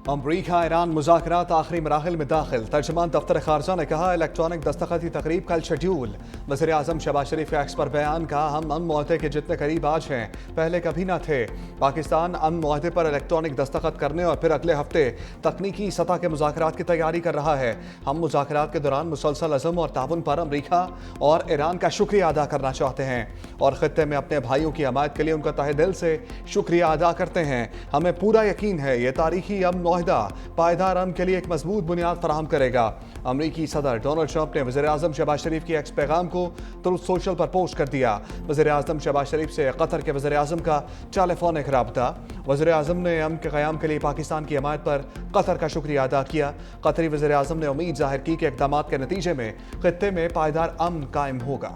अमरीका Iran मुज़ाकरात आखिरी मराहिल में दाखिल। तर्जमान दफ्तर खारजा ने कहा इलेक्ट्रॉनिक दस्तखत की तकरीब कल शेड्यूल। वज़ीर आज़म शहबाज शरीफ का एक्स पर बयान। कहा हम अमन मुआहदे के जितने करीब आज हैं पहले कभी ना थे। पाकिस्तान अमन मुआहदे पर इलेक्ट्रॉनिक दस्तखत करने और फिर अगले हफ्ते तकनीकी सतह के मुज़ाकरात की तैयारी कर रहा है। हम मुज़ाकरात के दौरान मुसलसल अज़म और ताउन पर अमरीका और ईरान का शुक्रिया अदा करना चाहते हैं और ख़ित्ते में अपने भाइयों की हमायत के लिए उनका तहे दिल से शुक्रिया अदा करते हैं। हमें पूरा यकीन है ये तारीखी अमन मुआहदा पायदार अमन के लिए एक मजबूत बुनियाद फराहम करेगा। अमरीकी सदर डोनाल्ड ट्रंप ने वज़ीर आज़म शहबाज शरीफ की एक्स पैगाम को तुरंत सोशल पर पोस्ट कर दिया। वज़ीर आज़म शहबाज शरीफ से कतर के वज़ीर आज़म का टेलीफोनिक राब्ता। वज़ीर आज़म ने अमन के क़याम के लिए पाकिस्तान की हमायत पर कतर का शुक्रिया अदा किया। कतरी वज़ीर आज़म ने उम्मीद जाहिर की कि इक़दाम के नतीजे में खित्ते में पायदार अमन कायम होगा।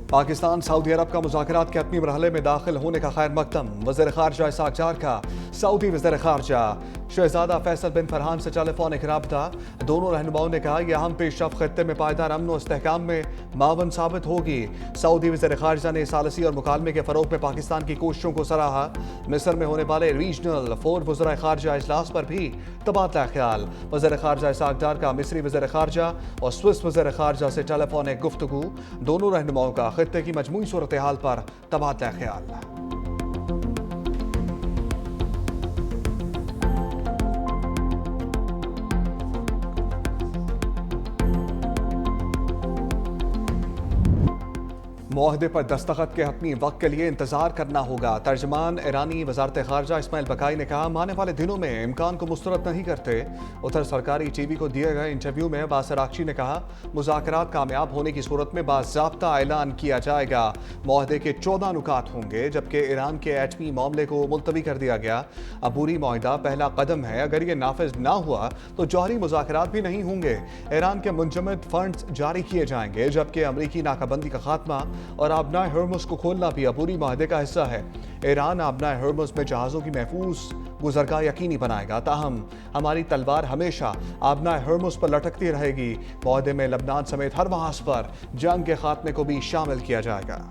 पाकिस्तान सऊदी अरब का मुज़ाकरात के हतमी मरहले में दाखिल होने का खैर मकदम। वज़ीर ख़ारजा इसाक डार का सऊदी वज़ीर ख़ारजा शहजादा फैसल बिन फरहान से टेलीफोनिक राब्ता। दोनों रहनुमाओं ने कहा यह अहम पेशरफ़्त खित्ते में पायदार अमन और इस्तेहकाम में मावन साबित होगी। सऊदी वज़ीर ख़ारजा ने सालसी और मुकालमे के फ़रोग़ में पाकिस्तान की कोशिशों को सराहा। मिस्र में होने वाले रीजनल 4 वज़राए ख़ारजा इजलास पर भी तबादला ख्याल। वज़ीर ख़ारजा इसाक डार का मिस्री वज़ीर ख़ारजा और स्विस वज़ीर ख़ारजा से टेलीफोनिक गुफ्तगू। दोनों रहनुमाओं का खित्ते की मजमूई सूरत हाल पर तबादला ख्याल। मुआहदे पर दस्तखत के हतमी वक्त के लिए इंतजार करना होगा। तर्जमान ईरानी वजारत खारजा इस्माइल बकाई ने कहा हम आने वाले दिनों में इम्कान को मुस्तरद नहीं करते। उधर सरकारी टीवी को दिए गए इंटरव्यू में बासर आखशी ने कहा मुज़ाकरात कामयाब होने की सूरत में बाज़ाब्ता ऐलान किया जाएगा। मुआहदे के 14 नुकात होंगे जबकि ईरान के एटमी मामले को मुलतवी कर दिया गया। अबूरी मुआहदा पहला कदम है। अगर ये नाफिज ना हुआ तो जौहरी मुज़ाकरात भी नहीं होंगे। ईरान के मुंजमद फंड्स जारी किए जाएंगे जबकि अमरीकी नाकाबंदी का खात्मा और आबनाए हर्मुज को खोलना भी अबूरी माहदे का हिस्सा है। ईरान आबनाए हर्मुज में जहाज़ों की महफूज गुज़रगाह यकीनी बनाएगा। ताहम हमारी तलवार हमेशा आबनाए हर्मुज पर लटकती रहेगी। मुआहदे में लबनान समेत हर महाज पर जंग के खात्मे को भी शामिल किया जाएगा।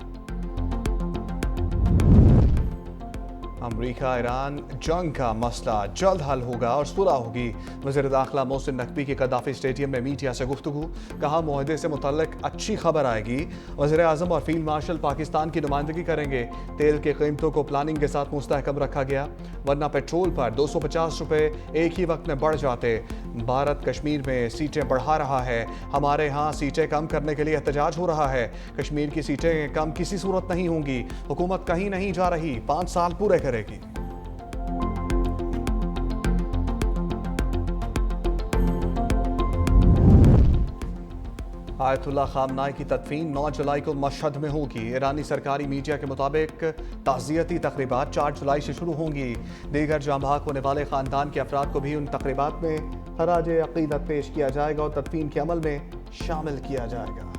अमरीका ईरान जंग का मसला जल्द हल होगा और सुलह होगी। वज़ीर दाखिला मोहसिन नकवी के कदाफी स्टेडियम में मीडिया से गुफ्तगू। कहा मुआहदे से मुतल्लिक अच्छी खबर आएगी। वज़ीर आज़म और फील्ड मार्शल पाकिस्तान की नुमाइंदगी करेंगे। तेल के कीमतों को प्लानिंग के साथ मुस्तहकम रखा गया वरना पेट्रोल पर 250 रुपये एक ही वक्त में बढ़ जाते। भारत कश्मीर में सीटें बढ़ा रहा है। हमारे यहाँ सीटें कम करने के लिए एहतजाज हो रहा है। कश्मीर की सीटें कम किसी सूरत नहीं होंगी। हुकूमत कहीं नहीं जा रही, 5 साल पूरे करेगी। आयतुल्लाह खामनाई की तदफीन 9 जुलाई को मशहद में होगी। ईरानी सरकारी मीडिया के मुताबिक ताज़ियती तकरीबात 4 जुलाई से शुरू होंगी। दीगर जांबाक होने वाले ख़ानदान के अफराद को भी उन तकरीबात में खराज अक़ीदत पेश किया जाएगा और तदफीन के अमल में शामिल किया जाएगा।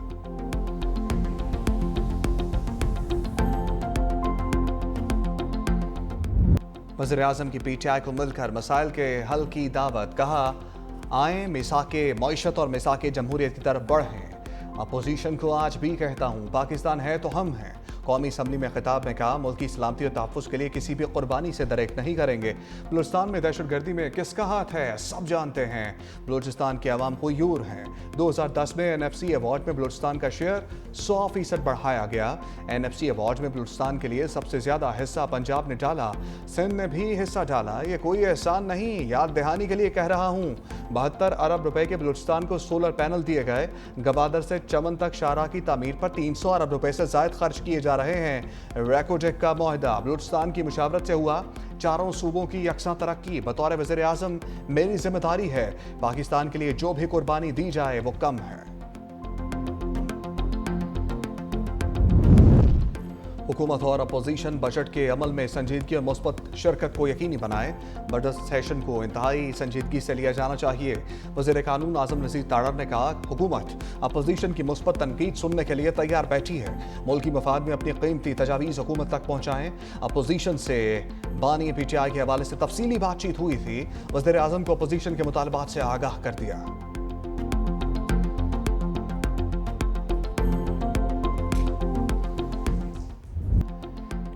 वज़ीर आज़म की PTI को मिलकर मसाइल के हल की दावत। कहा आए मिसाके मईशत और मिसाके जमहूरियत की तरफ बढ़ें। अपोजिशन को आज भी कहता हूँ पाकिस्तान है तो हम हैं। कौमी असम्बली में खिताब में कहा मुल्क की सलामती और तहफ़्फ़ुज़ के लिए किसी भी कुर्बानी से दरेक नहीं करेंगे। बलूचिस्तान में दहशतगर्दी में किसका हाथ है सब जानते हैं। बलूचिस्तान के अवाम पुरजोर हैं। 2010 में NFC अवार्ड में बलूचिस्तान का शेयर 100% बढ़ाया गया। NFC अवार्ड में बलूचिस्तान के लिए सबसे ज़्यादा हिस्सा पंजाब ने डाला। सिंध ने भी हिस्सा डाला। ये कोई एहसान नहीं, याद दहानी के लिए कह रहा हूँ। 72 अरब रुपए के बलूचिस्तान को सोलर पैनल दिए गए। गवादर से चमन तक शाहराह की तामीर पर 300 अरब रुपए से ज़ायद खर्च किए जा रहे हैं। रैकोटेक का मुआहदा बलूचिस्तान की मुशावरत से हुआ। चारों सूबों की यकसां तरक्की बतौर वज़ीर आज़म मेरी जिम्मेदारी है। पाकिस्तान के लिए जो भी कुर्बानी दी जाए वो कम है। हुकूमत और अपोजिशन बजट के अमल में संजीदगी और मुस्बत शिरकत को यकीनी बनाए। बजट सेशन को इंतहाई संजीदगी से लिया जाना चाहिए। वज़ीर कानून आज़म नज़ीर तारड़ ने कहा हुकूमत अपोजिशन की मुस्बत तनकीद सुनने के लिए तैयार बैठी है। मुल्की मफाद में अपनी कीमती तजावीज़ हुकूमत तक पहुँचाएँ। अपोजिशन से बानी PTI के हवाले से तफसीली बातचीत हुई थी। वज़ीर आज़म को अपोजिशन के मुतालबात से आगाह कर दिया।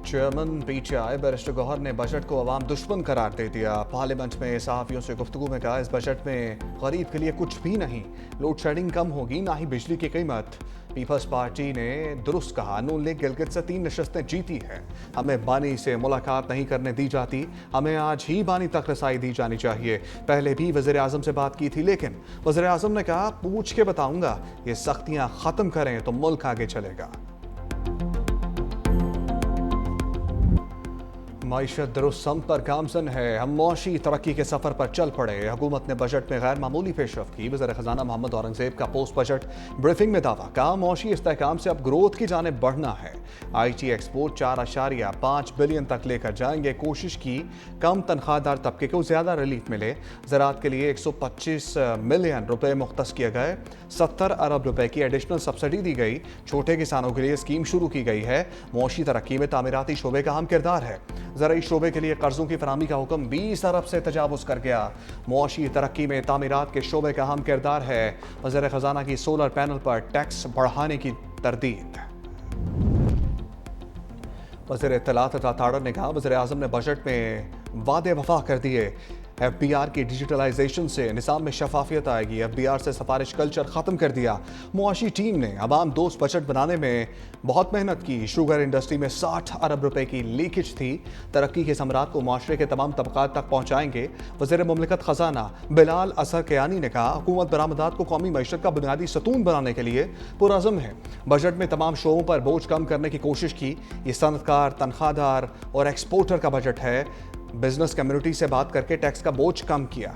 चेयरमैन पीटीआई बैरिस्टर गौहर ने बजट को अवाम दुश्मन करार दे दिया। पार्लियामेंट में सहाफियों से गुफ्तगू में कहा, इस बजट में गरीब के लिए कुछ भी नहीं, लोड शेडिंग कम होगी, ना ही बिजली की कीमत। पीपल्स पार्टी ने दुरुस्त कहा, नून लीग गिलगित से 3 नशस्तें जीती है, हमें बानी से मुलाकात नहीं करने दी जाती, हमें आज ही बानी तक रसाई दी जानी चाहिए। पहले भी वज़ीर आज़म से बात की थी, लेकिन वज़ीर आज़म ने कहा, पूछ के बताऊंगा, ये सख्तियां खत्म करें तो मुल्क आगे चलेगा। मईशत दुरुस्त सम्त पर गामजन है, हम मौशी तरक्की के सफर पर चल पड़े। हुकूमत ने बजट में गैर मामूली पेशरफ की। वज़ीर ख़जाना मोहम्मद औरंगज़ेब का पोस्ट बजट ब्रीफिंग में दावा, कहा मौशी इस्तेहकाम से अब ग्रोथ की जानिब बढ़ना है। IT एक्सपोर्ट 4.5 बिलियन तक लेकर जाएंगे। कोशिश की कम तनख्वाहदार तबके को ज़्यादा रिलीफ मिले। ज़राअत के लिए 125 मिलियन रुपए मुख्तस किए गए। 70 अरब रुपए की एडिशनल सब्सिडी दी गई। छोटे किसानों के लिए स्कीम शुरू की गई है। मौशी तरक्की में तामीराती शोबे का अहम किरदार है। ज़राई शोबे के लिए कर्जों की फराहमी का हुक्म 20 अरब से तजावुज़ कर गया। मुआशी तरक्की में तामीरात के शोबे का अहम किरदार है। वज़ीर ख़जाना की सोलर पैनल पर टैक्स बढ़ाने की तरदीद। वज़ीर इत्तलात ताड़र ने कहा, वज़ीर आज़म ने बजट में वादे वफा कर दिए। FBR की डिजिटलाइजेशन से निज़ाम में शफाफियत आएगी। FBR से सिफारिश कल्चर ख़त्म कर दिया। मुआशी टीम ने अवाम दोस्त बजट बनाने में बहुत मेहनत की। शुगर इंडस्ट्री में 60 अरब रुपए की लीकेज थी। तरक्की के समरात को माशरे के तमाम तबकात तक पहुँचाएंगे। वज़ीर मुमलिकत ख़जाना बिलाल असर कयानी ने कहा, हुकूमत बरामदात को कौमी मईशत का बुनियादी सतून बनाने के लिए पुरअज़म है। बजट में तमाम शोबों पर बोझ कम करने की कोशिश की। ये सनतकार, तनख्वाहदार और एक्सपोर्टर का बजट है। बिजनेस कम्युनिटी से बात करके टैक्स का बोझ कम किया।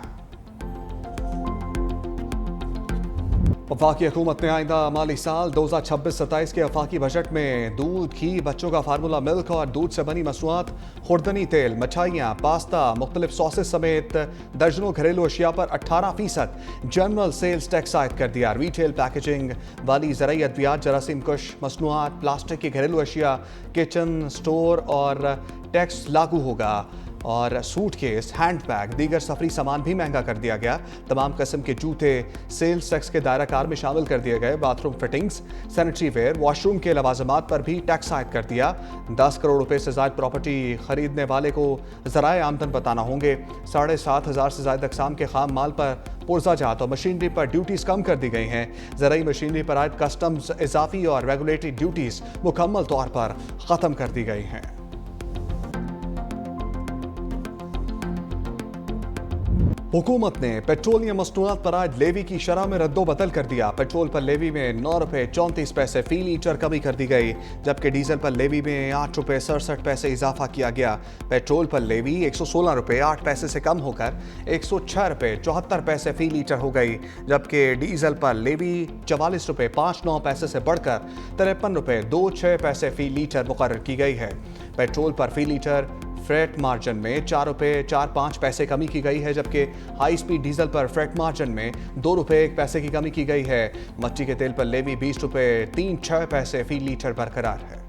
वफाकी हुकूमत ने आइंदा माली साल 2026-27 के वफाकी बजट में दूध, घी, बच्चों का फार्मूला मिल्क और दूध से बनी मसनूआत, खुर्दनी तेल, मिठाइयाँ, पास्ता, मुख्तलिफ सॉसेस समेत दर्जनों घरेलू अशिया पर 18% जनरल सेल्स टैक्स आयद कर दिया। रिटेल पैकेजिंग वाली ज़राई अद्वियात, जरासीम कुश मसनूआत, प्लास्टिक के घरेलू अशिया, किचन, स्टोर और टैक्स लागू होगा। और सूटकेस, हैंडबैग, दीगर सफरी सामान भी महंगा कर दिया गया। तमाम किस्म के जूते सेल्स टैक्स के दायरा कार में शामिल कर दिए गए। Bathroom fittings, sanitary ware, washroom के लवाजमात पर भी टैक्स आयद कर दिया। 10 करोड़ रुपए से ज़ायद प्रॉपर्टी खरीदने वाले को ज़राए आमदन बताना होंगे। 7,500 से ज़ायद अक़साम के खाम माल पर पुर्जा जात और मशीनरी पर ड्यूटीज़ कम कर दी गई हैं। ज़राई मशीनरी पर आयद कस्टम्स, इजाफी और रेगुलेटरी ड्यूटीज़ मुकम्मल तौर पर ख़त्म कर दी गई हैं। हुकूमत ने पेट्रोलियम मसनूआत पर आज लेवी की शरह में रद्दोबदल कर दिया। पेट्रोल पर लेवी में 9 रुपये 34 पैसे फी लीटर कमी कर दी गई, जबकि डीजल पर लेवी में 8 रुपये 67 पैसे इजाफा किया गया। पेट्रोल पर लेवी 116 रुपये 8 पैसे से कम होकर 106 रुपये 74 पैसे फी लीटर हो गई, जबकि डीजल पर लेवी 44 रुपये 59 पैसे से बढ़कर 53 रुपये 26 पैसे फी लीटर मुकर्रर की गई है। पेट्रोल पर फी लीटर फ्रेट मार्जिन में 4 रुपये 45 पैसे कमी की गई है, जबकि हाई स्पीड डीजल पर फ्रेट मार्जिन में 2 रुपये 1 पैसे की कमी की गई है। मच्छी के तेल पर लेवी 20 रुपये 36 पैसे फी लीटर बरकरार है।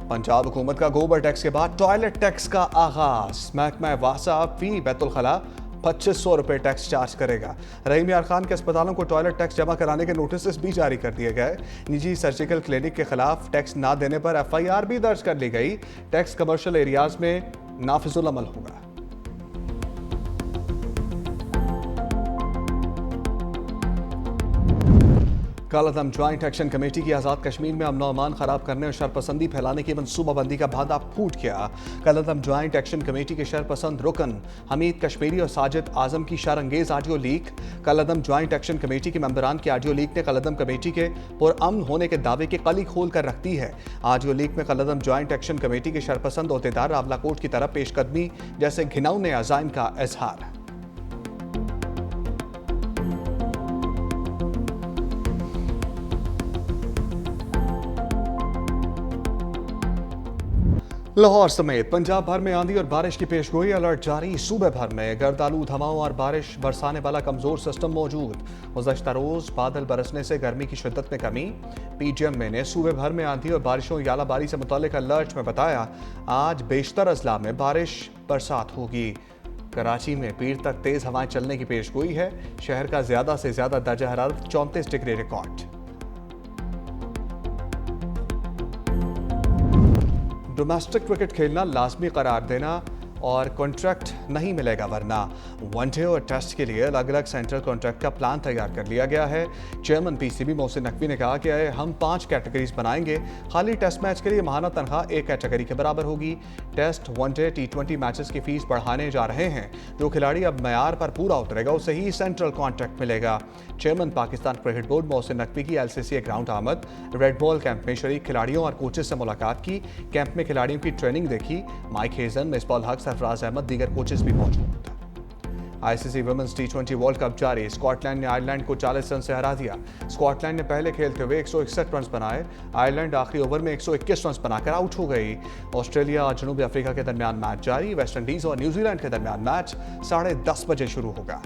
पंजाब हुकूमत का गोबर टैक्स के बाद टॉयलेट टैक्स का आगाज। महकमा वासा फी बैतुल खला 2500 रुपये टैक्स चार्ज करेगा। रहीम यार खान के अस्पतालों को टॉयलेट टैक्स जमा कराने के नोटिस भी जारी कर दिए गए। निजी सर्जिकल क्लिनिक के खिलाफ टैक्स ना देने पर FIR भी दर्ज कर ली गई। टैक्स कमर्शियल एरियाज में नाफिजुल अमल होगा। कालादम ज्वाइंट एक्शन कमेटी की आज़ाद कश्मीर में अमन अमान खराब करने और शरपसंदी फैलाने की मनसूबाबंदी का भादा फूट गया। कालादम ज्वाइंट एक्शन कमेटी के शरपसंद रुकन हमीद कश्मीरी और साजिद आजम की शरंगेज ऑडियो लीक। कालादम ज्वाइंट एक्शन कमेटी के मेंबरान की ऑडियो लीक ने कालादम कमेटी के पुरअमन होने के दावे की कली खोल कर रख दी है। ऑडियो लीक में कालादम ज्वाइंट एक्शन कमेटी के शरपसंद अहदेदार रावलाकोट की तरफ पेशकदमी जैसे घिनौने अज़ाइम का इजहार। लाहौर समेत पंजाब भर में आंधी और बारिश की पेशगोई, अलर्ट जारी। सूबे भर में गर्दालूद हवाओं और बारिश बरसाने वाला कमजोर सिस्टम मौजूद। गुज़श्ता रोज बादल बरसने से गर्मी की शिद्दत में कमी। PGM ने सूबे भर में आंधी और बारिशों या आलाबारी से मुताल्लिक अलर्ट में बताया, आज बेशतर अजला में बारिश बरसात होगी। कराची में पीर तक तेज हवाएं चलने की पेशगोई है। शहर का ज्यादा से ज्यादा दर्जा हरारत 34 डिग्री रिकॉर्ड। डोमेस्टिक क्रिकेट खेलना लाजमी करार देना और कॉन्ट्रैक्ट नहीं मिलेगा वरना वनडे और टेस्ट के लिए अलग अलग सेंट्रल कॉन्ट्रैक्ट का प्लान तैयार कर लिया गया है। चेयरमैन पीसीबी मोहसिन नकवी ने कहा कि हम 5 कैटेगरीज बनाएंगे। खाली टेस्ट मैच के लिए माहाना तनख्वाह एक कैटेगरी के बराबर होगी। टेस्ट, वनडे, T20 मैचेस की फीस बढ़ाने जा रहे हैं। जो खिलाड़ी अब मयार पर पूरा उतरेगा उसे ही सेंट्रल कॉन्ट्रैक्ट मिलेगा। Chairman Pakistan cricket board Mohsin Naqvi की LCCA ग्राउंड आमद, रेड बॉल कैंप में शरीक खिलाड़ियों और कोचेस से मुलाकात की। कैंप में खिलाड़ियों की ट्रेनिंग देखी। माइक हेजन, मिसबाह हक, सरफराज अहमद, दीगर कोचेस भी मौजूद। ICC women's T20 world cup जारी। स्कॉटलैंड ने आयरलैंड को 40 रन से हरा दिया। स्कॉटलैंड ने पहले खेलते हुए 161 रन बनाए। आयरलैंड आखिरी ओवर में 121 रन बनाकर आउट हो गई। ऑस्ट्रेलिया और जनूबी अफ्रीका के दरमियान मैच जारी। वेस्ट इंडीज और न्यूजीलैंड के दरमियान मैच 10:30 बजे शुरू होगा।